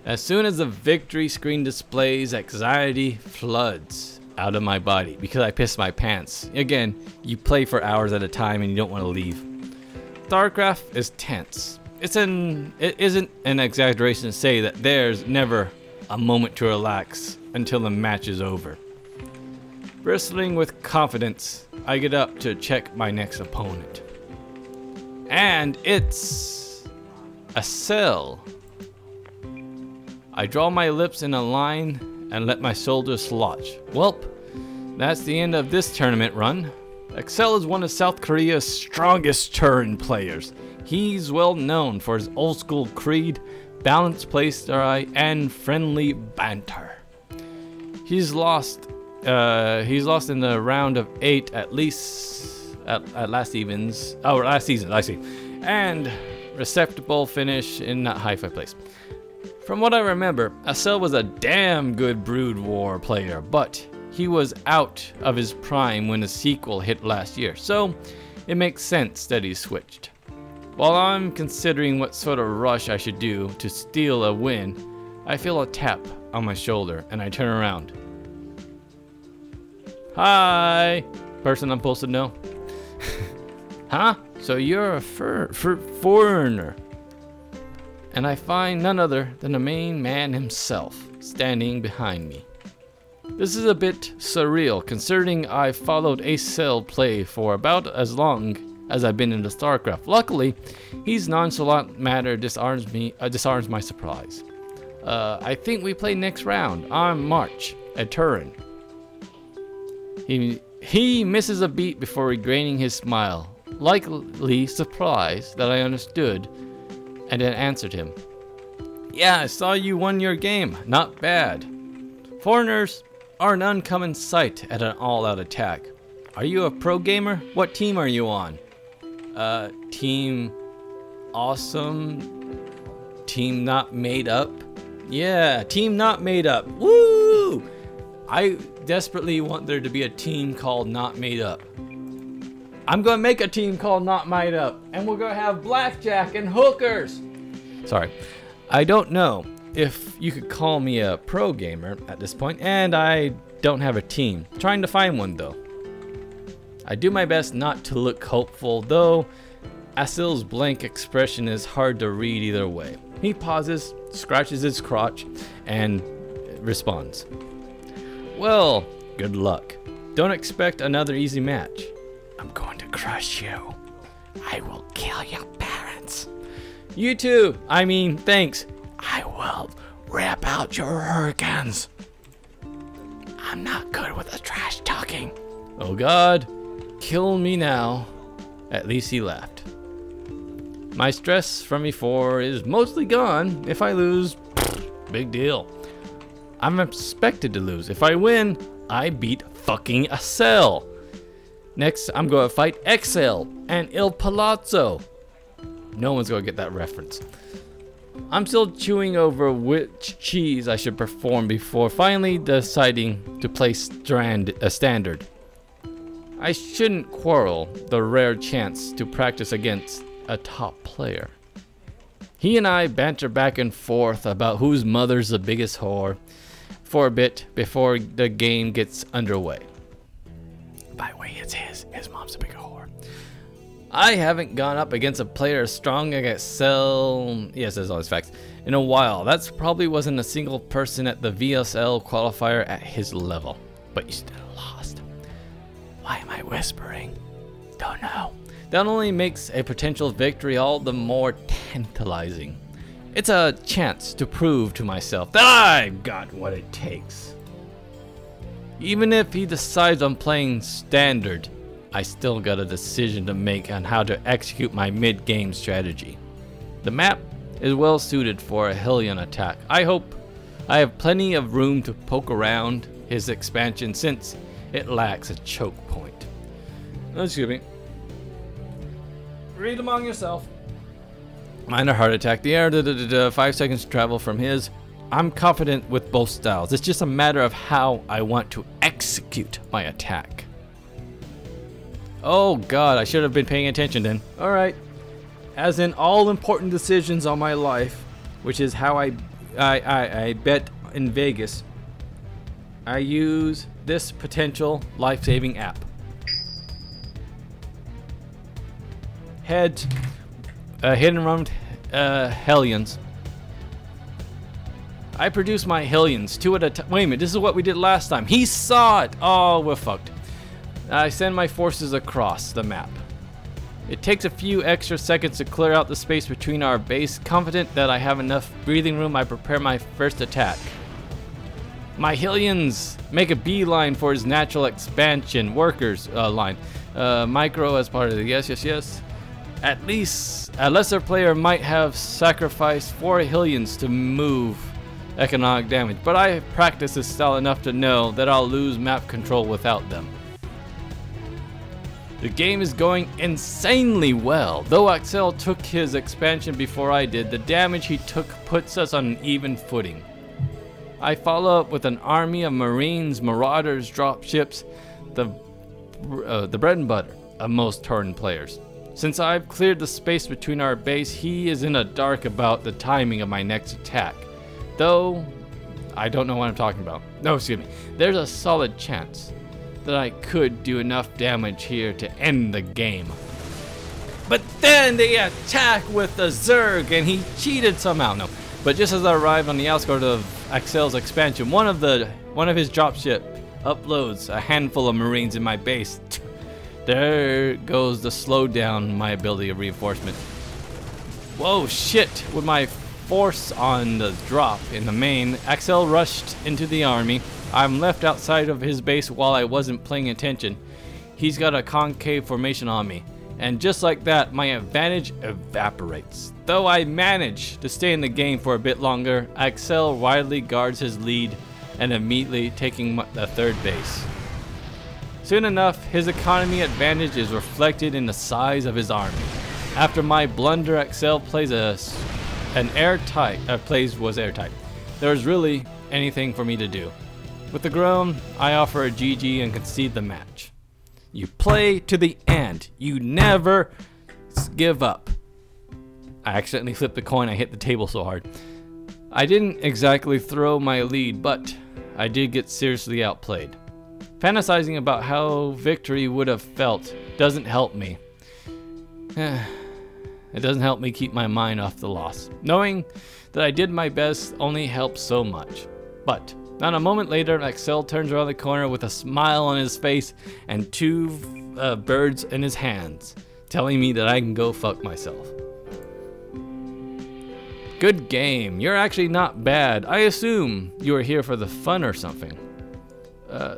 As soon as the victory screen displays, anxiety floods out of my body because I pissed my pants. Again, you play for hours at a time and you don't want to leave. StarCraft is tense. It isn't an exaggeration to say that there's never a moment to relax until the match is over. Bristling with confidence, I get up to check my next opponent. And it's a cell. I draw my lips in a line and let my shoulders slouch. Welp, that's the end of this tournament run. Excel is one of South Korea's strongest Turin players. He's well known for his old school creed, balanced playstyle, and friendly banter. He's lost in the round of 8 at least at last season, I see, and respectable finish in that high five place. From what I remember, Excel was a damn good Brood War player, but he was out of his prime when the sequel hit last year, so it makes sense that he switched. While I'm considering what sort of rush I should do to steal a win, I feel a tap on my shoulder and I turn around. Hi, person I'm supposed to know. Huh? So you're a foreigner. And I find none other than the main man himself standing behind me. This is a bit surreal considering I've followed Excel play for about as long as I've been into StarCraft. Luckily, his nonchalant manner disarms my surprise. I think we play next round on March at Turin. He misses a beat before regaining his smile, likely surprised that I understood and then answered him. Yeah, I saw you won your game. Not bad. Foreigners are an uncommon sight at an all-out attack. Are you a pro gamer? What team are you on? Team Awesome. Team Not Made Up. Yeah, Team Not Made Up. Woo! I desperately want there to be a team called Not Made Up. I'm gonna make a team called Not Made Up, and we're gonna have blackjack and hookers. Sorry, I don't know if you could call me a pro gamer at this point, and I don't have a team. Trying to find one though. I do my best not to look hopeful, though Asil's blank expression is hard to read either way. He pauses, scratches his crotch, and responds. Well, good luck. Don't expect another easy match. I'm going to crush you. I will kill your parents. You too. I mean, thanks. I will rip out your organs. I'm not good with the trash talking. Oh God, kill me now. At least he laughed. My stress from before is mostly gone. If I lose, big deal. I'm expected to lose. If I win, I beat fucking Excel. Next, I'm going to fight Excel and Il Palazzo. No one's going to get that reference. I'm still chewing over which cheese I should perform before finally deciding to play a standard. I shouldn't quarrel the rare chance to practice against a top player. He and I banter back and forth about whose mother's the biggest whore for a bit before the game gets underway. By the way, it's his mom's a bigger whore. I haven't gone up against a player as strong as Excel, yes, there's always facts, in a while. That's probably wasn't a single person at the VSL qualifier at his level. But you still lost. Why am I whispering? Don't know. That only makes a potential victory all the more tantalizing. It's a chance to prove to myself that I've got what it takes. Even if he decides on playing standard, I still got a decision to make on how to execute my mid-game strategy. The map is well suited for a Hellion attack. I hope I have plenty of room to poke around his expansion since it lacks a choke point. Excuse me. Read among yourself. Minor heart attack. The air, 5 seconds travel from his. I'm confident with both styles. It's just a matter of how I want to execute my attack. Oh God, I should have been paying attention then. Alright. As in all important decisions on my life, which is how I I bet in Vegas I use this potential life-saving app. Heads, hit and run Hellions. I produce my Hellions 2 at a time. Wait a minute, this is what we did last time. He saw it. Oh, we're fucked. I send my forces across the map. It takes a few extra seconds to clear out the space between our base. Confident that I have enough breathing room, I prepare my first attack. My Hellions make a beeline for his natural expansion workers line. Micro as part of the yes. At least a lesser player might have sacrificed 4 Hellions to move economic damage, but I practice this style enough to know that I'll lose map control without them. The game is going insanely well. Though Axel took his expansion before I did, the damage he took puts us on an even footing. I follow up with an army of Marines, Marauders, dropships, the bread and butter of most Torrent players. Since I've cleared the space between our base, he is in the dark about the timing of my next attack. Though, I don't know what I'm talking about. No, excuse me. There's a solid chance that I could do enough damage here to end the game. But then they attack with the Zerg and he cheated somehow. No, but just as I arrived on the outskirts of Axel's expansion, one of his dropship uploads a handful of Marines in my base. There goes the slow down my ability of reinforcement. Whoa, shit! With my force on the drop in the main, Axel rushed into the army. I'm left outside of his base while I wasn't paying attention. He's got a concave formation on me, and just like that, my advantage evaporates. Though I manage to stay in the game for a bit longer, Axel widely guards his lead and immediately taking the third base. Soon enough, his economy advantage is reflected in the size of his army. After my blunder, Axel plays was airtight. There was really anything for me to do. With the groan, I offer a GG and concede the match. You play to the end. You never give up. I accidentally flipped the coin. I hit the table so hard. I didn't exactly throw my lead, but I did get seriously outplayed. Fantasizing about how victory would have felt doesn't help me. It doesn't help me keep my mind off the loss. Knowing that I did my best only helps so much. But not a moment later, Axel turns around the corner with a smile on his face and 2 birds in his hands, telling me that I can go fuck myself. Good game. You're actually not bad. I assume you are here for the fun or something.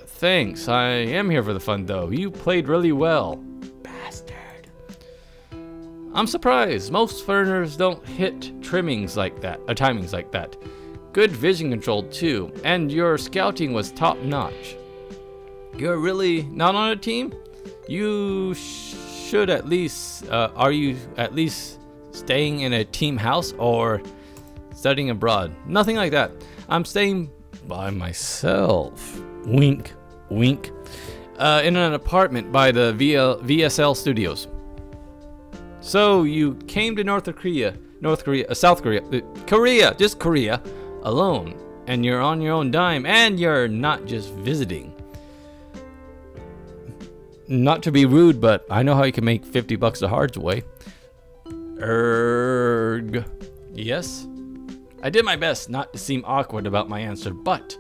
Thanks. I am here for the fun though. You played really well. Bastard. I'm surprised. Most foreigners don't hit timings like that. Good vision control too, and your scouting was top notch. You're really not on a team? You should at least, are you at least staying in a team house or studying abroad? Nothing like that. I'm staying by myself. Wink, wink. In an apartment by the VSL studios. So you came to South Korea, just Korea, alone, and you're on your own dime, and you're not just visiting. Not to be rude, but I know how you can make $50 the hard way. Yes? I did my best not to seem awkward about my answer, but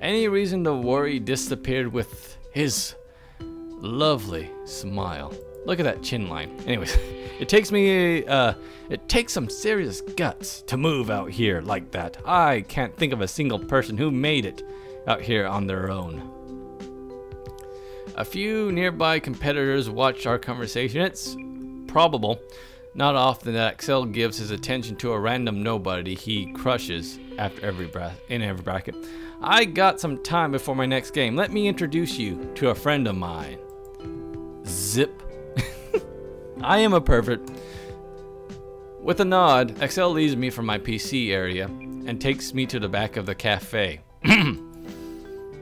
any reason to worry disappeared with his lovely smile. Look at that chin line. Anyways, it takes some serious guts to move out here like that. I can't think of a single person who made it out here on their own. A few nearby competitors watch our conversation. It's probable, not often, that Axel gives his attention to a random nobody he crushes after every bracket. I got some time before my next game. Let me introduce you to a friend of mine. Zip. I am a pervert. With a nod, Axel leaves me from my PC area and takes me to the back of the cafe.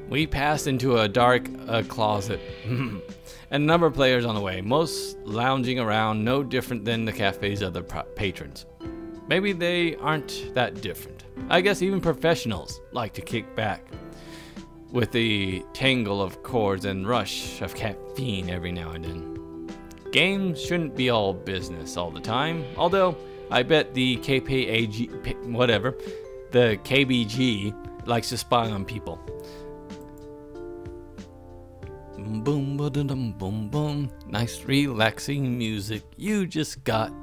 We pass into a dark closet and a number of players on the way, most lounging around, no different than the cafe's other patrons. Maybe they aren't that different. I guess even professionals like to kick back with the tangle of chords and rush of caffeine every now and then. Games shouldn't be all business all the time, although I bet the the KBG likes to spy on people. Boom, boom, boom, boom. Nice relaxing music. You just got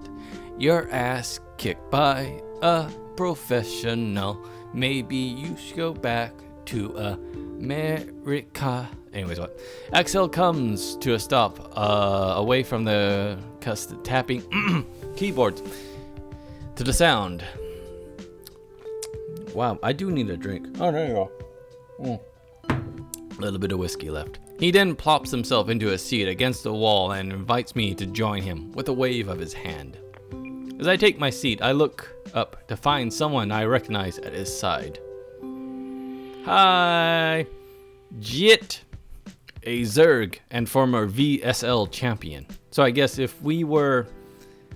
your ass kicked by a professional. Maybe you should go back to America. Anyways, what? Axel comes to a stop away from the tapping keyboards to the sound. Wow, I do need a drink. Oh, there you go. A little bit of whiskey left. He then plops himself into a seat against the wall and invites me to join him with a wave of his hand. As I take my seat, I look up to find someone I recognize at his side. Hi, Jit, a Zerg and former VSL champion. So I guess I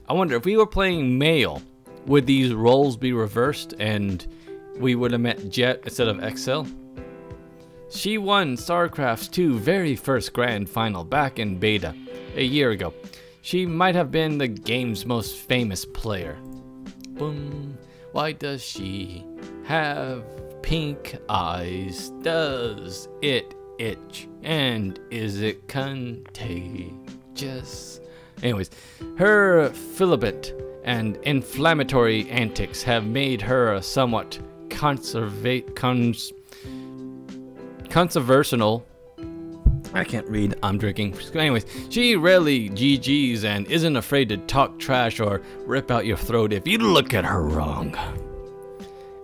wonder if we were playing male, would these roles be reversed and we would have met Jet instead of XL? She won StarCraft's 2 very first grand final back in beta a year ago. She might have been the game's most famous player. Boom. Why does she have pink eyes? Does it itch? And is it contagious? Anyways, her filibert and inflammatory antics have made her a somewhat controversial. I can't read, I'm drinking. Anyways, she rarely GGs and isn't afraid to talk trash or rip out your throat if you look at her wrong.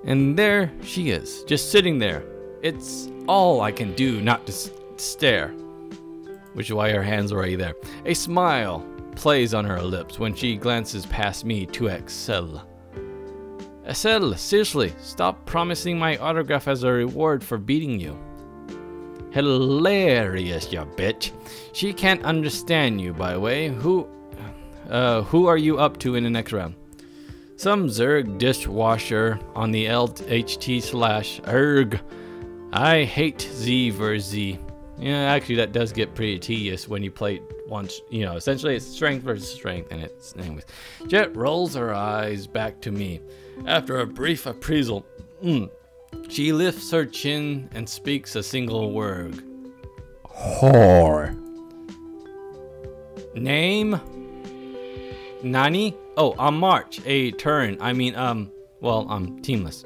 And there she is, just sitting there. It's all I can do not to stare, which is why her hands are already there. A smile plays on her lips when she glances past me to Excel. Excel, seriously, stop promising my autograph as a reward for beating you. Hilarious, you bitch. She can't understand you, by the way. Who are you up to in the next round? Some Zerg dishwasher on the LHT/ERG. I hate Z vs Z. Yeah, actually that does get pretty tedious when you play once, you know, essentially it's strength versus strength, and it's, anyways. Jet rolls her eyes back to me. After a brief appraisal, she lifts her chin and speaks a single word. Whore. Name? Nani? Oh, on March, a turn. Well, I'm teamless.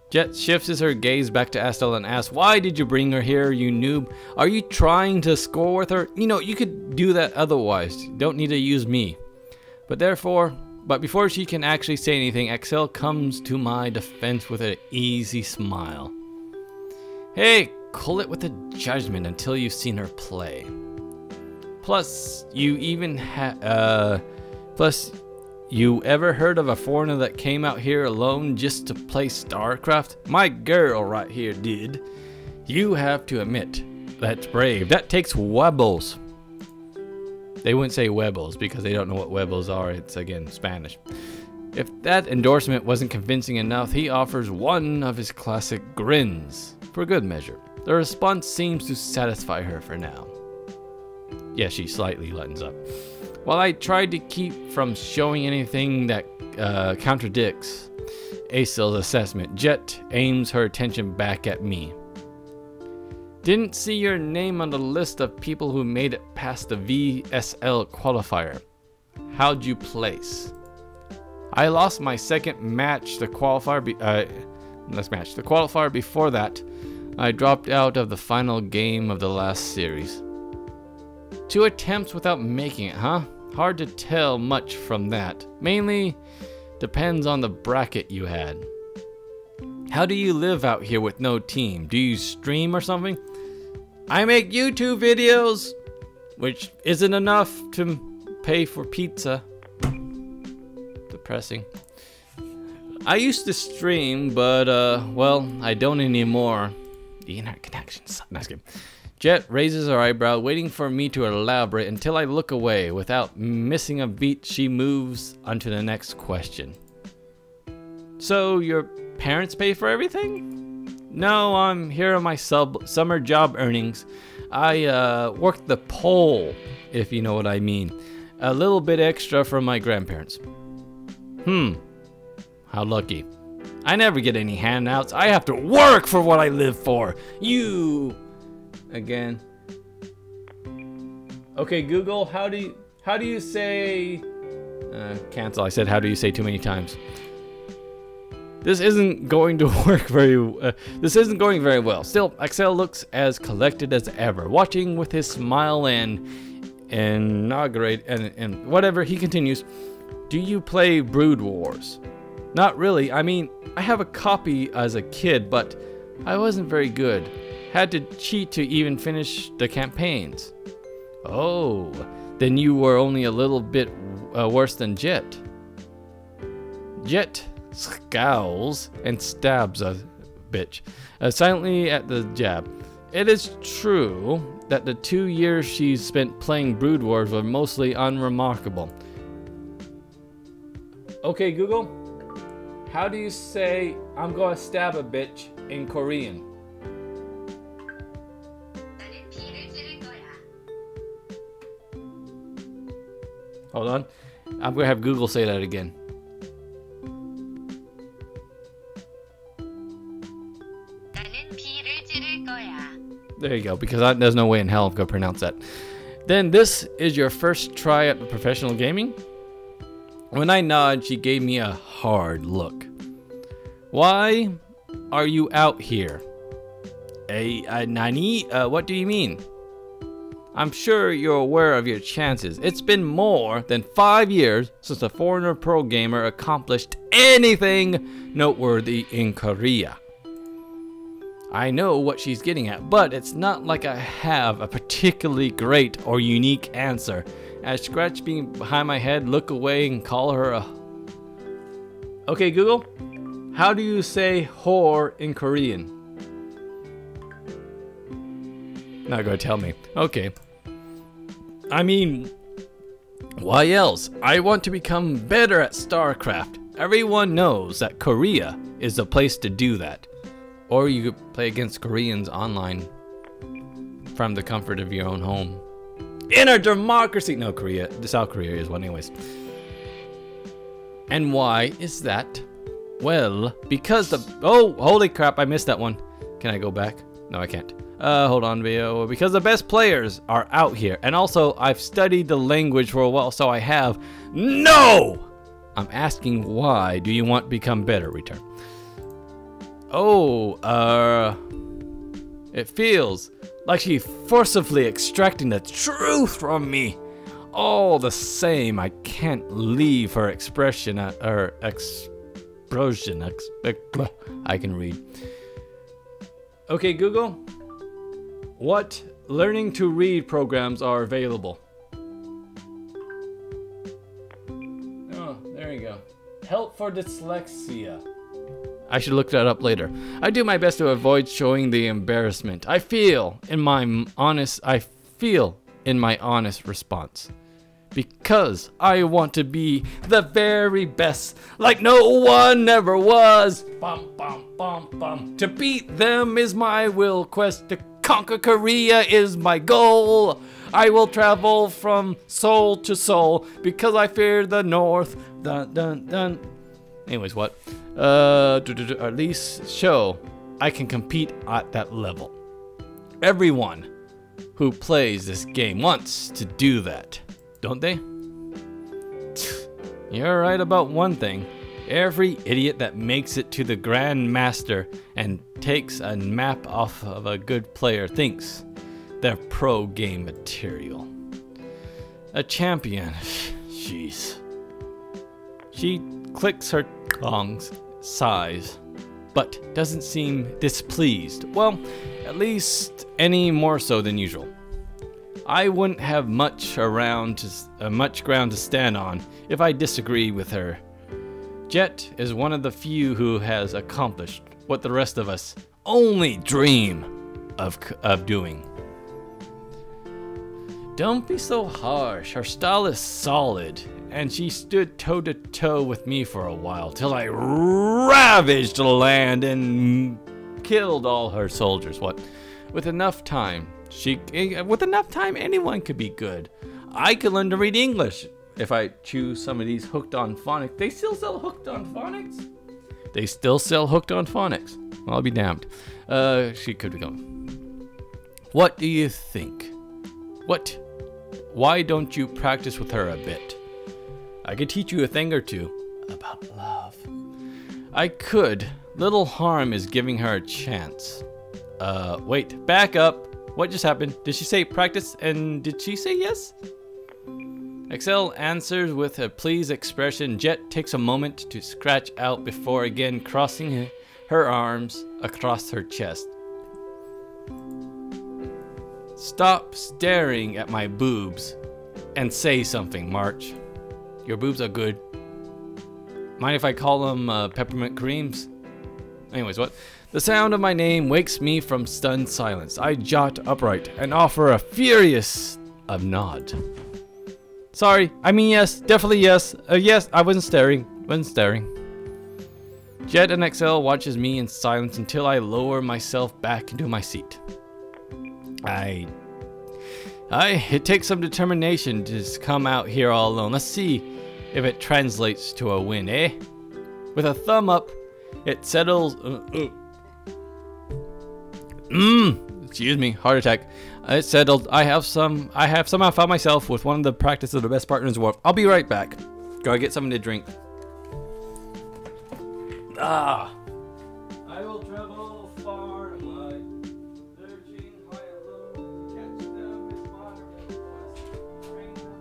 Jet shifts her gaze back to Astel and asks, why did you bring her here, you noob? Are you trying to score with her? You know, you could do that otherwise. You don't need to use me. But before she can actually say anything, Axel comes to my defense with an easy smile. Hey, cool it with the judgment until you've seen her play. Plus, you ever heard of a foreigner that came out here alone just to play StarCraft? My girl right here did. You have to admit, that's brave. That takes webbles. They wouldn't say huevos because they don't know what huevos are. It's, again, Spanish. If that endorsement wasn't convincing enough, he offers one of his classic grins for good measure. The response seems to satisfy her for now. Yeah, she slightly lightens up. While I tried to keep from showing anything that contradicts Acel's assessment, Jet aims her attention back at me. Didn't see your name on the list of people who made it past the VSL qualifier. How'd you place? I lost my second match. The qualifier before that, I dropped out of the final game of the last series. 2 attempts without making it, huh? Hard to tell much from that. Mainly depends on the bracket you had. How do you live out here with no team? Do you stream or something? I make YouTube videos, which isn't enough to pay for pizza. Depressing. I used to stream, but well, I don't anymore. The internet connection sucks. Nice game. Jet raises her eyebrow, waiting for me to elaborate until I look away. Without missing a beat, she moves on to the next question. So, your parents pay for everything? No, I'm here on my summer job earnings. I work the pole, if you know what I mean. A little bit extra from my grandparents. How lucky. I never get any handouts. I have to work for what I live for. You... Again. Okay, Google, how do you say... cancel. I said how do you say too many times. This isn't going to work this isn't going very well. Still, Axel looks as collected as ever, watching with his smile and whatever. He continues. Do you play Brood Wars? Not really. I mean, I have a copy as a kid, but I wasn't very good. Had to cheat to even finish the campaigns. Oh, then you were only a little bit worse than Jet. Jet scowls and stabs a bitch silently at the jab. It is true that the 2 years she's spent playing Brood Wars were mostly unremarkable. Okay, Google, how do you say I'm gonna stab a bitch in Korean? Hold on. I'm gonna have Google say that again. There you go, because there's no way in hell I'm gonna pronounce that. Then this is your first try at professional gaming? When I nod, she gave me a hard look. Why are you out here? Nani? What do you mean? I'm sure you're aware of your chances. It's been more than 5 years since a foreigner pro gamer accomplished anything noteworthy in Korea. I know what she's getting at, but it's not like I have a particularly great or unique answer. I scratch being behind my head, look away, and call her a... Okay, Google, how do you say whore in Korean? Not gonna tell me. Okay. I mean, why else? I want to become better at StarCraft. Everyone knows that Korea is the place to do that. Or you could play against Koreans online from the comfort of your own home. In a democracy! No, South Korea is one anyways. And why is that? Well, because the... Oh, holy crap, I missed that one. Can I go back? No, I can't. Hold on, video. Because the best players are out here. And also, I've studied the language for a while, so I have... No! I'm asking why do you want to become better? Return. Oh, it feels like she's forcibly extracting the truth from me. All the same, I can't leave her expression, I can read. Okay, Google, what learning to read programs are available? Oh, there you go. Help for dyslexia. I should look that up later. I do my best to avoid showing the embarrassment I feel in my honest response. Because I want to be the very best, like no one ever was. Bum, bum, bum, bum. To beat them is my will quest. To conquer Korea is my goal. I will travel from soul to soul because I fear the north. Dun, dun, dun. Anyways, what? At least show I can compete at that level. Everyone who plays this game wants to do that, don't they? You're right about one thing. Every idiot that makes it to the Grand Master and takes a map off of a good player thinks they're pro game material. A champion, jeez. She clicks her tongues, sighs, but doesn't seem displeased. Well, at least any more so than usual. I wouldn't have much ground to stand on if I disagree with her. Jet is one of the few who has accomplished what the rest of us only dream of doing. Don't be so harsh. Her style is solid, and she stood toe to toe with me for a while till I ravaged the land and killed all her soldiers. What? With enough time, anyone could be good. I could learn to read English if I choose some of these Hooked on Phonics. They still sell Hooked on Phonics? They still sell Hooked on Phonics. I'll be damned. She could be going. What do you think? What? Why don't you practice with her a bit? I could teach you a thing or two about love. I could. Little harm is giving her a chance. Wait, back up. What just happened? Did she say practice and did she say yes? Excel answers with a pleased expression. Jet takes a moment to scratch out before again crossing her arms across her chest. Stop staring at my boobs and say something, March. Your boobs are good. Mind if I call them peppermint creams? Anyways, what? The sound of my name wakes me from stunned silence. I jot upright and offer a furious nod. Sorry, I mean yes, definitely yes. Yes, I wasn't staring. Jet and Excel watches me in silence until I lower myself back into my seat. It takes some determination to just come out here all alone. Let's see if it translates to a win, eh? With a thumb up, it settles. Excuse me, heart attack. It settled. I have somehow found myself with one of the practice of the best partners in the world. I'll be right back. Gotta get something to drink. I will travel far and wide, searching high and low, catch them with moderate voice, bring them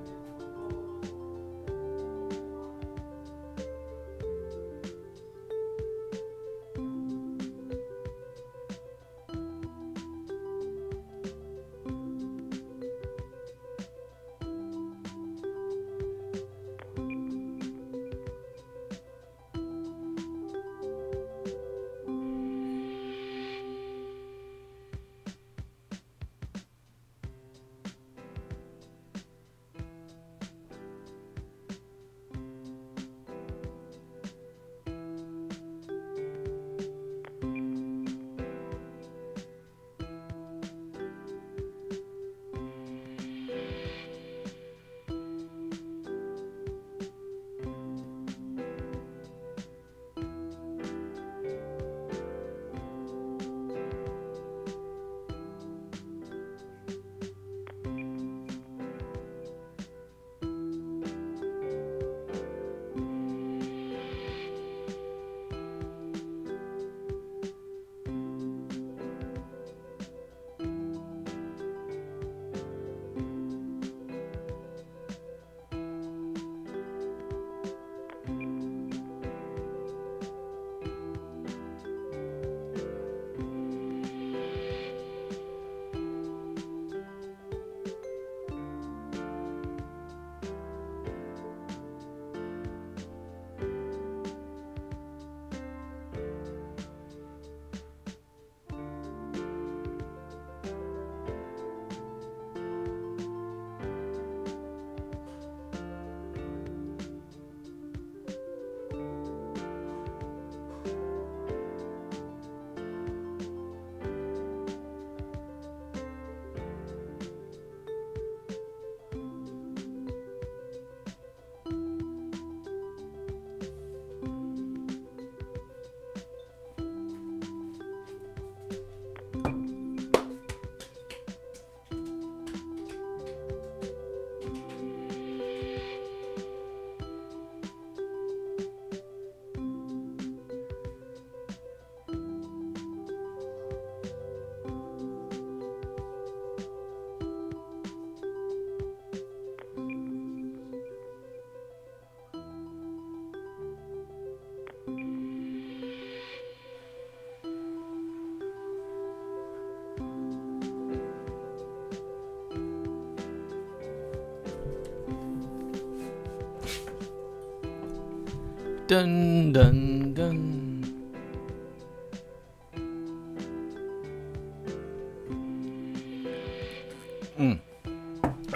Dun dun dun.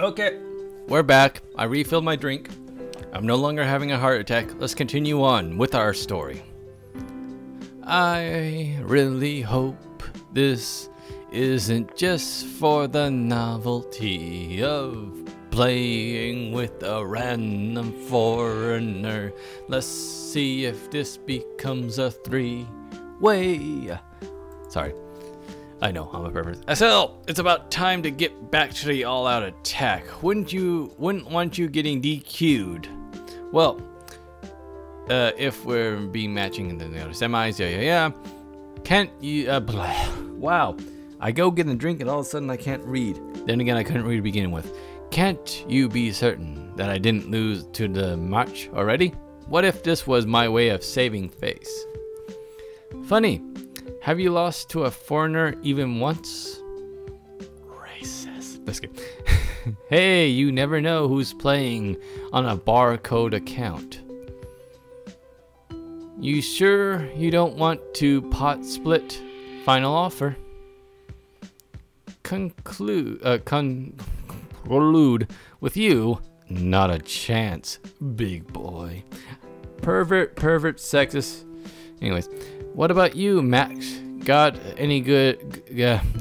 Okay, we're back. I refilled my drink. I'm no longer having a heart attack. Let's continue on with our story. I really hope this isn't just for the novelty of playing with a random foreigner. Let's see if this becomes a three-way. Sorry. I know, I'm a pervert. SL, it's about time to get back to the all-out attack. Wouldn't want you getting DQ'd. Well, if we're being matching in the other semis, yeah. Can't you, blah. Wow. I go get a drink and all of a sudden I can't read. Then again, I couldn't read to begin with. Can't you be certain that I didn't lose to the match already? What if this was my way of saving face? Funny. Have you lost to a foreigner even once? Racist. Let's go. Hey, you never know who's playing on a barcode account. You sure you don't want to pot split? Final offer. Conclude with you? Not a chance, big boy. Pervert, sexist. Anyways. What about you, Max? Got any good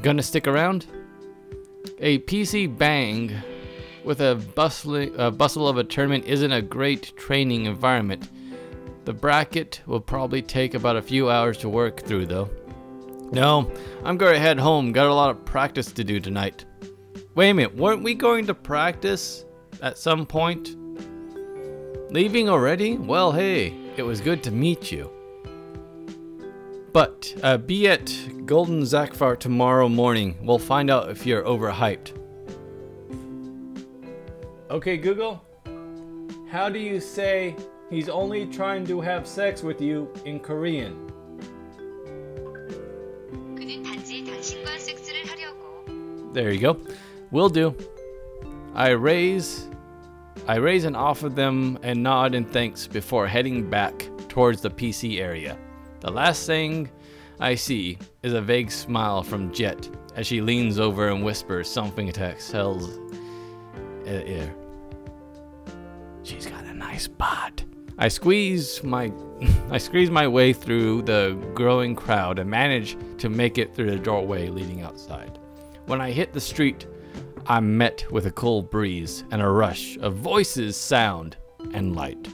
gonna stick around? A PC bang with a bustle of a tournament isn't a great training environment. The bracket will probably take about a few hours to work through though. No, I'm going to head home. Got a lot of practice to do tonight. Wait a minute, weren't we going to practice at some point? Leaving already? Well, hey, it was good to meet you. But be at Golden Zakfar tomorrow morning. We'll find out if you're overhyped. Okay, Google. How do you say he's only trying to have sex with you in Korean? There you go. Will do. I raise and offer them a nod and thanks before heading back towards the PC area. The last thing I see is a vague smile from Jet as she leans over and whispers something to Excel's ear. She's got a nice butt. I squeeze my way through the growing crowd and manage to make it through the doorway leading outside. When I hit the street, I'm met with a cool breeze and a rush of voices, sound, and light.